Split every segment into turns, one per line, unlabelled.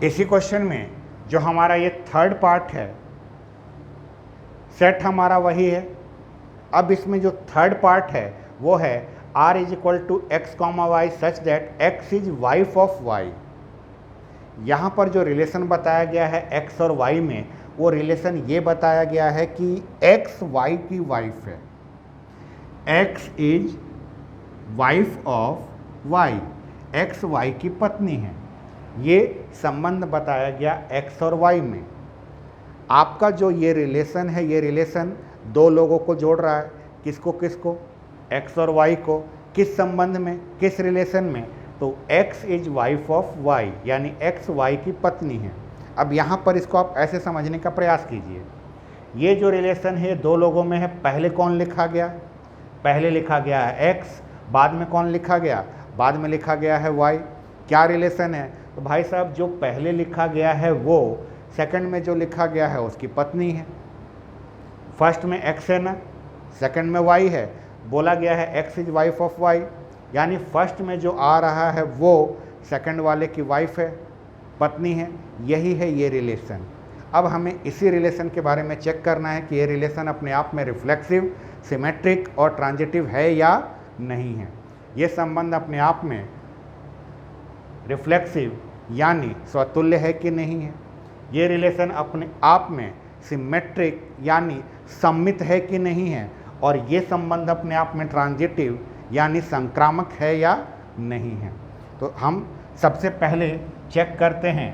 इसी क्वेश्चन में जो हमारा ये थर्ड पार्ट है, सेट हमारा वही है। अब इसमें जो थर्ड पार्ट है वो है r is equal to x comma y such that x is wife of y। यहाँ पर जो रिलेशन बताया गया है x और y में, वो रिलेशन ये बताया गया है कि x y की वाइफ है, x is wife of y, x y की पत्नी है। ये संबंध बताया गया x और y में। आपका जो ये रिलेशन है, ये रिलेशन दो लोगों को जोड़ रहा है, किसको किसको, x और y को। किस संबंध में, किस रिलेशन में, तो x is wife of y, यानी x y की पत्नी है। अब यहाँ पर इसको आप ऐसे समझने का प्रयास कीजिए, ये जो रिलेशन है दो लोगों में है। पहले कौन लिखा गया, पहले लिखा गया है x, बाद में कौन लिखा गया, बाद में लिखा गया है y। क्या रिलेशन है, तो भाई साहब जो पहले लिखा गया है वो सेकंड में जो लिखा गया है उसकी पत्नी है। फर्स्ट में x है ना, सेकंड में y है, बोला गया है x is wife of y, यानी फर्स्ट में जो आ रहा है वो सेकंड वाले की वाइफ है, पत्नी है। यही है ये रिलेशन। अब हमें इसी रिलेशन के बारे में चेक करना है कि ये रिलेशन अपने आप में रिफ्लेक्सिव, सिमेट्रिक और ट्रांजिटिव है या नहीं है। ये संबंध अपने आप में रिफ्लेक्सिव यानी स्वतुल्य है कि नहीं है, ये रिलेशन अपने आप में सिमेट्रिक यानी सममित है कि नहीं है, और ये संबंध अपने आप में ट्रांजिटिव यानी संक्रामक है या नहीं है। तो हम सबसे पहले चेक करते हैं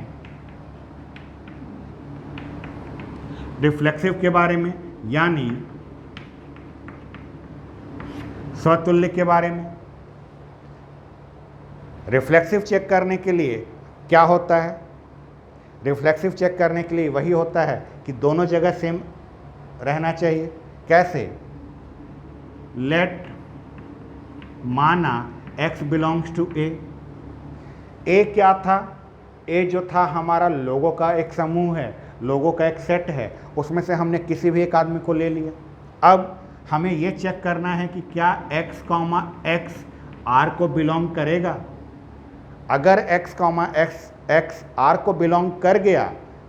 रिफ्लेक्सिव के बारे में यानी स्वतुल्य के बारे में। रिफ्लेक्सिव चेक करने के लिए क्या होता है, रिफ्लेक्सिव चेक करने के लिए वही होता है कि दोनों जगह सेम रहना चाहिए। कैसे, लेट माना x बिलोंग्स टू ए क्या था, ए जो था हमारा लोगों का एक समूह है, लोगों का एक सेट है, उसमें से हमने किसी भी एक आदमी को ले लिया। अब हमें ये चेक करना है कि क्या x कॉमा x r को बिलोंग करेगा। अगर x कॉमा x r को बिलोंग कर गया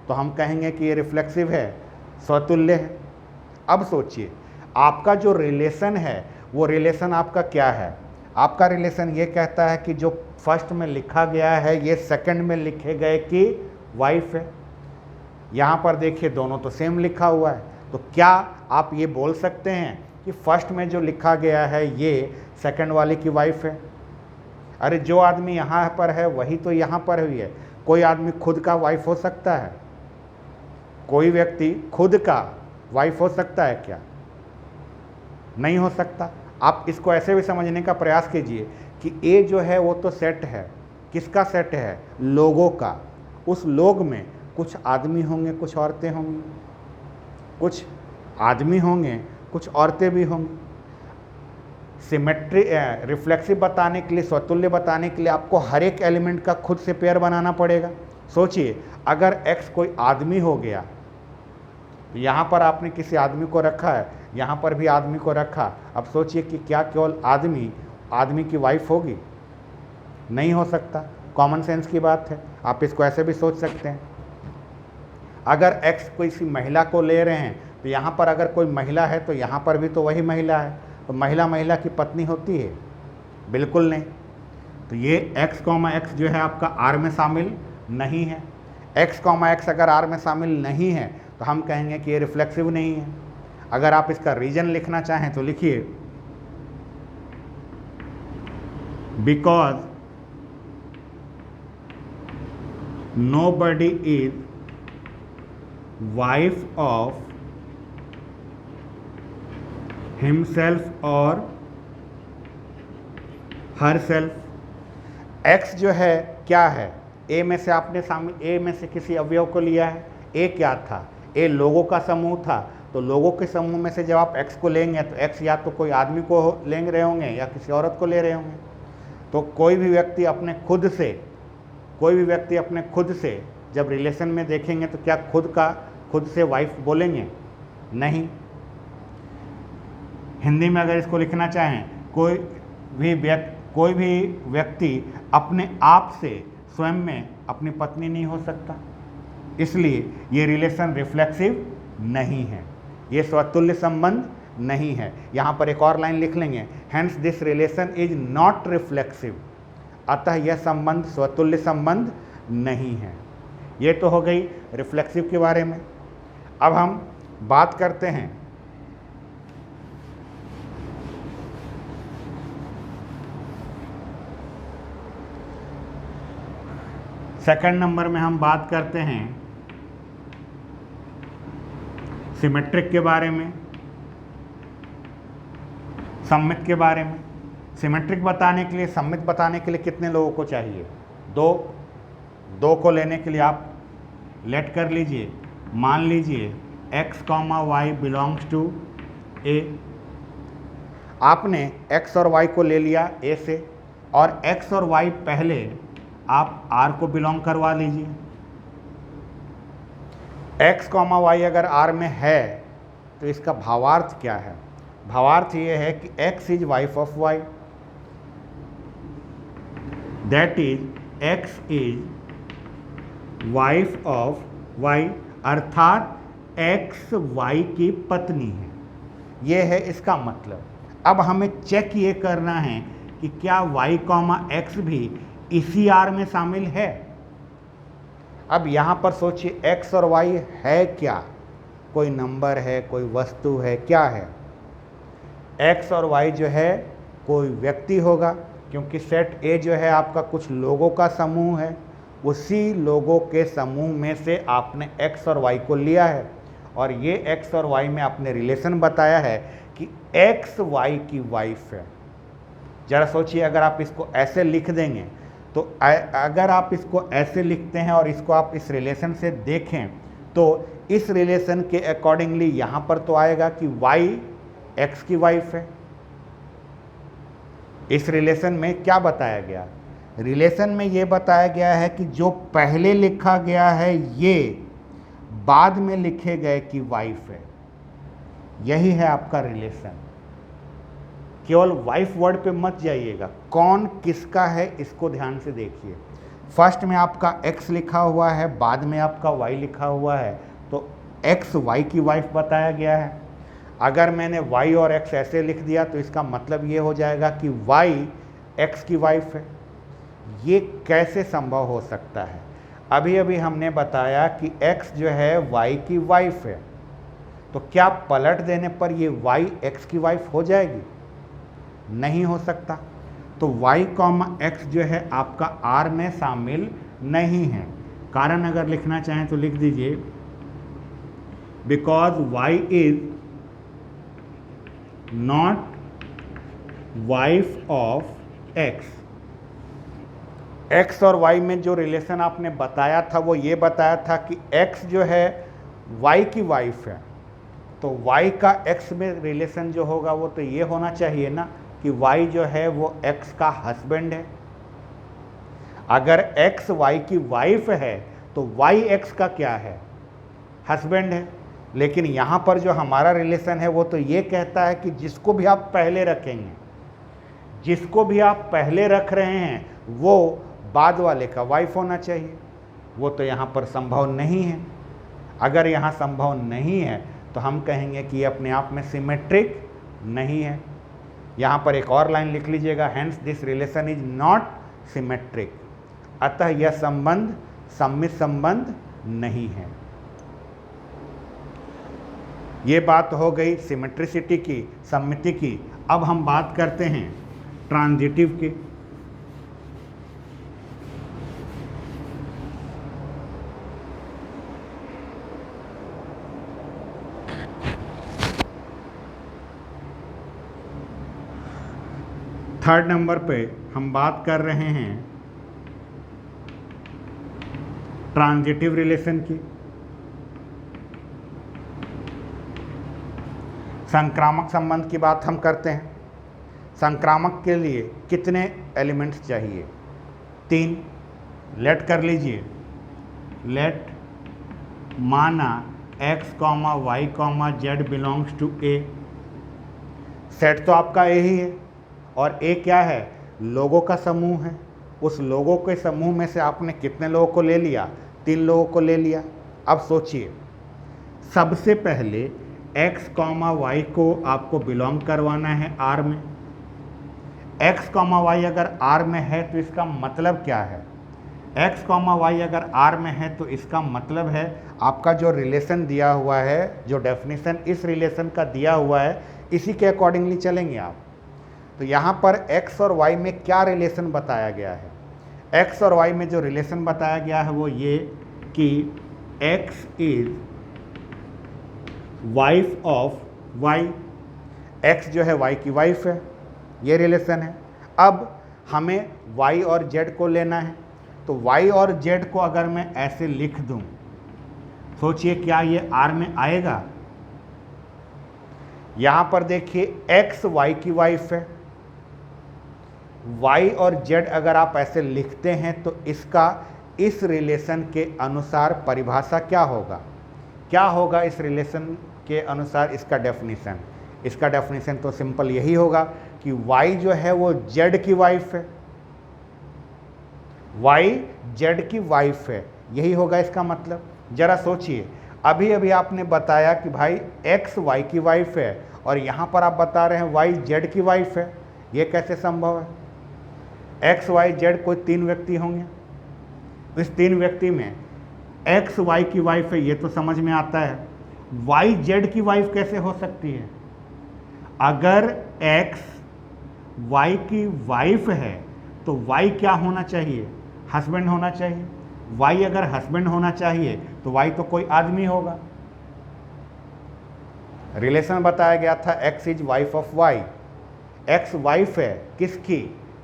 तो हम कहेंगे कि ये रिफ्लेक्सिव है, स्वतुल्य है। अब सोचिए, आपका जो रिलेशन है वो रिलेशन आपका क्या है, आपका रिलेशन ये कहता है कि जो फर्स्ट में लिखा गया है ये सेकंड में लिखे गए की वाइफ है। यहाँ पर देखिए दोनों तो सेम लिखा हुआ है, तो क्या आप ये बोल सकते हैं कि फर्स्ट में जो लिखा गया है ये सेकंड वाले की वाइफ है। अरे जो आदमी यहाँ पर है वही तो यहाँ पर हुई है। कोई आदमी खुद का वाइफ हो सकता है, कोई व्यक्ति खुद का वाइफ हो सकता है क्या, नहीं हो सकता। आप इसको ऐसे भी समझने का प्रयास कीजिए कि ए जो है वो तो सेट है, किसका सेट है, लोगों का। उस लोग में कुछ आदमी होंगे, कुछ औरतें होंगी, कुछ आदमी होंगे, कुछ औरतें भी होंगी। सिमेट्री रिफ्लेक्सिव बताने के लिए, स्वतुल्य बताने के लिए आपको हर एक एलिमेंट का खुद से पेयर बनाना पड़ेगा। सोचिए, अगर x कोई आदमी हो गया तो यहाँ पर आपने किसी आदमी को रखा है, यहाँ पर भी आदमी को रखा। अब सोचिए कि क्या केवल आदमी की वाइफ होगी, नहीं हो सकता। कॉमन सेंस की बात है, आप इसको ऐसे भी सोच सकते हैं। अगर x किसी महिला को ले रहे हैं तो यहाँ पर अगर कोई महिला है तो यहाँ पर भी तो वही महिला है, तो महिला की पत्नी होती है, बिल्कुल नहीं। तो ये x कॉमा x जो है आपका r में शामिल नहीं है। x कॉमा x अगर r में शामिल नहीं है तो हम कहेंगे कि ये रिफ्लेक्सिव नहीं है। अगर आप इसका रीजन लिखना चाहें तो लिखिए, because nobody is wife of himself or herself। x जो है क्या है, a में से आपने a में से किसी अवयव को लिया है। a क्या था, a लोगों का समूह था, तो लोगों के समूह में से जब आप x को लेंगे तो x या तो कोई आदमी को ले रहे होंगे या किसी औरत को ले रहे होंगे। तो कोई भी व्यक्ति अपने खुद से जब रिलेशन में देखेंगे तो क्या खुद से वाइफ बोलेंगे, नहीं। हिंदी में अगर इसको लिखना चाहें, कोई भी व्यक्ति अपने आप से स्वयं में अपनी पत्नी नहीं हो सकता, इसलिए ये रिलेशन रिफ्लेक्सिव नहीं है, ये स्वतुल्य संबंध नहीं है। यहाँ पर एक और लाइन लिख लेंगे, hence this relation is not reflexive, अतः यह संबंध स्वतुल्य संबंध नहीं है। ये तो हो गई रिफ्लेक्सिव के बारे में। अब हम बात करते हैं सेकंड नंबर में, हम बात करते हैं सिमेट्रिक के बारे में, सममित के बारे में। सिमेट्रिक बताने के लिए, सममित बताने के लिए कितने लोगों को चाहिए? दो को लेने के लिए आप लेट कर लीजिए, मान लीजिए x, y belongs to a। आपने x और y को ले लिया a से, और x और y पहले आप r को बिलोंग करवा लीजिए। x, y अगर r में है तो इसका भावार्थ क्या है? भावार्थ ये है कि x is wife of y, that is x is wife of y, अर्थात x y की पत्नी है। ये है इसका मतलब। अब हमें चेक ये करना है कि क्या y, x भी इसी r में शामिल है। अब यहाँ पर सोचिए x और y है क्या? कोई नंबर है, कोई वस्तु है, क्या है? x और y जो है कोई व्यक्ति होगा, क्योंकि सेट A जो है आपका कुछ लोगों का समूह है, उसी लोगों के समूह में से आपने x और y को लिया है, और ये x और y में आपने रिलेशन बताया है कि x y की वाइफ है। जरा सोचिए, अगर आप इसको ऐसे लिख देंगे तो अगर आप इसको ऐसे लिखते हैं और इसको आप इस रिलेशन से देखें तो इस रिलेशन के अकॉर्डिंगली यहाँ पर तो आएगा कि y x की वाइफ है। इस रिलेशन में क्या बताया गया? रिलेशन में ये बताया गया है कि जो पहले लिखा गया है ये बाद में लिखे गए कि वाइफ है। यही है आपका रिलेशन। केवल वाइफ वर्ड पे मत जाइएगा, कौन किसका है इसको ध्यान से देखिए। फर्स्ट में आपका x लिखा हुआ है, बाद में आपका y लिखा हुआ है, तो x y की वाइफ बताया गया है। अगर मैंने y और x ऐसे लिख दिया तो इसका मतलब ये हो जाएगा कि y x की वाइफ है। ये कैसे संभव हो सकता है? अभी अभी हमने बताया कि x जो है y की वाइफ है, तो क्या पलट देने पर ये y x की वाइफ हो जाएगी? नहीं हो सकता। तो y, x जो है आपका r में शामिल नहीं है। कारण अगर लिखना चाहें तो लिख दीजिए, because y is not wife of x। x और y में जो रिलेशन आपने बताया था वो ये बताया था कि x जो है y की वाइफ है, तो y का x में रिलेशन जो होगा वो तो ये होना चाहिए ना कि y जो है वो x का हस्बैंड है। अगर x y की वाइफ है तो y x का क्या है? हस्बैंड है। लेकिन यहाँ पर जो हमारा रिलेशन है वो तो ये कहता है कि जिसको भी आप पहले रखेंगे, जिसको भी आप पहले रख रहे हैं वो बाद वाले का वाइफ होना चाहिए। वो तो यहाँ पर संभव नहीं है। अगर यहाँ संभव नहीं है तो हम कहेंगे कि ये अपने आप में सिमेट्रिक नहीं है। यहाँ पर एक और लाइन लिख लीजिएगा, hence this relation is not symmetric, अतः यह संबंध सममित संबंध नहीं है। ये बात हो गई सिमेट्रिसिटी की, सममिति की। अब हम बात करते हैं ट्रांजिटिव की। थर्ड नंबर पे हम बात कर रहे हैं ट्रांजिटिव रिलेशन की। संक्रामक संबंध की बात हम करते हैं। संक्रामक के लिए कितने एलिमेंट्स चाहिए? 3। लेट कर लीजिए, लेट माना x, y, z belongs to a। Set तो आपका a ही है, और a क्या है? लोगों का समूह है, उस लोगों के समूह में से आपने कितने लोगों को ले लिया? 3 लोगों को ले लिया। अब सोचिए, सबसे पहले x, y को आपको बिलोंग करवाना है R में। x, y अगर R में है तो इसका मतलब क्या है? x, y अगर R में है तो इसका मतलब है आपका जो रिलेशन दिया हुआ है, जो डेफिनेशन इस रिलेशन का दिया हुआ है, इसी के अकॉर्डिंगली चलेंगे आप। तो यहाँ पर x और y में क्या रिलेशन बताया गया है? x और y में जो रिलेशन बताया गया है वो ये कि x is wife of y, x जो है y की वाइफ है, ये रिलेशन है। अब हमें y और z को लेना है, तो y और z को अगर मैं ऐसे लिख दूं, सोचिए क्या ये R में आएगा? यहां पर देखिए x y की वाइफ है, y और z अगर आप ऐसे लिखते हैं तो इसका इस रिलेशन के अनुसार परिभाषा क्या होगा? क्या होगा इस रिलेशन के अनुसार इसका डेफिनेशन? इसका डेफिनेशन तो सिंपल यही होगा कि y जो है वो z की वाइफ है, y z की वाइफ है, यही होगा इसका मतलब। जरा सोचिए, अभी अभी आपने बताया कि भाई x y की वाइफ है और यहाँ पर आप बता रहे हैं y z की वाइफ है, ये कैसे संभव है? x y z कोई 3 व्यक्ति होंगे, इस 3 व्यक्ति में x y की वाइफ है, ये तो समझ में आता है। y z की वाइफ कैसे हो सकती है? अगर x y की वाइफ है तो y क्या होना चाहिए? हस्बैंड होना चाहिए। y अगर हस्बैंड होना चाहिए तो y तो कोई आदमी होगा। रिलेशन बताया गया था x is wife of y, x wife है किसकी?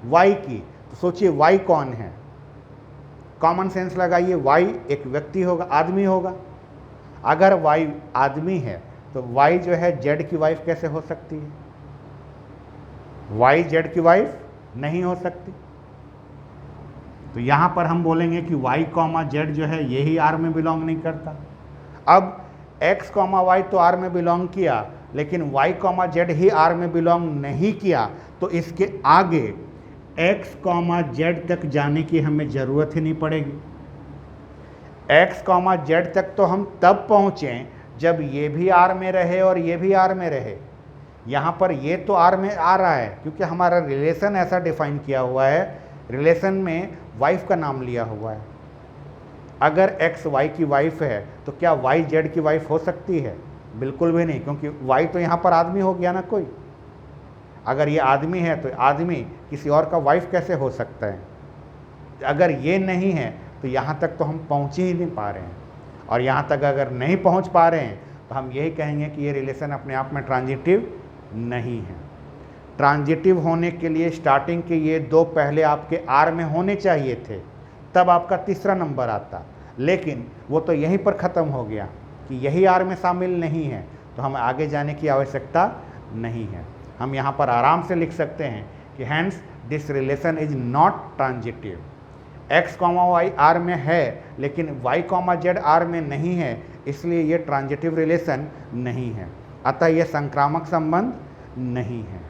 y की। तो सोचिए y कौन है? कॉमन सेंस लगाइए, y एक व्यक्ति होगा, आदमी होगा। अगर y आदमी है तो y जो है z की वाइफ कैसे हो सकती है? y z की वाइफ नहीं हो सकती। तो यहां पर हम बोलेंगे कि y, z जो है यही R में बिलोंग नहीं करता। अब x, y तो R में बिलोंग किया, लेकिन y, z ही R में बिलोंग नहीं किया, तो इसके आगे x, z तक जाने की हमें ज़रूरत ही नहीं पड़ेगी। x, z तक तो हम तब पहुँचें जब ये भी R में रहे और ये भी R में रहे। यहाँ पर ये तो R में आ रहा है क्योंकि हमारा रिलेशन ऐसा डिफाइन किया हुआ है, रिलेशन में वाइफ का नाम लिया हुआ है। अगर x y की वाइफ है तो क्या y z की वाइफ हो सकती है? बिल्कुल भी नहीं, क्योंकि y तो यहाँ पर आदमी हो गया ना कोई। अगर ये आदमी है तो आदमी किसी और का वाइफ कैसे हो सकता है? अगर ये नहीं है तो यहाँ तक तो हम पहुँच ही नहीं पा रहे हैं, और यहाँ तक अगर नहीं पहुँच पा रहे हैं तो हम यही कहेंगे कि ये रिलेशन अपने आप में ट्रांजिटिव नहीं है। ट्रांजिटिव होने के लिए स्टार्टिंग के ये 2 पहले आपके R में होने चाहिए थे, तब आपका तीसरा नंबर आता, लेकिन वो तो यहीं पर ख़त्म हो गया कि यही R में शामिल नहीं है, तो हमें आगे जाने की आवश्यकता नहीं है। हम यहाँ पर आराम से लिख सकते हैं कि hence this relation is not transitive. x, y R में है लेकिन y, z R में नहीं है, इसलिए ये ट्रांजिटिव रिलेशन नहीं है। अतः यह संक्रामक संबंध नहीं है।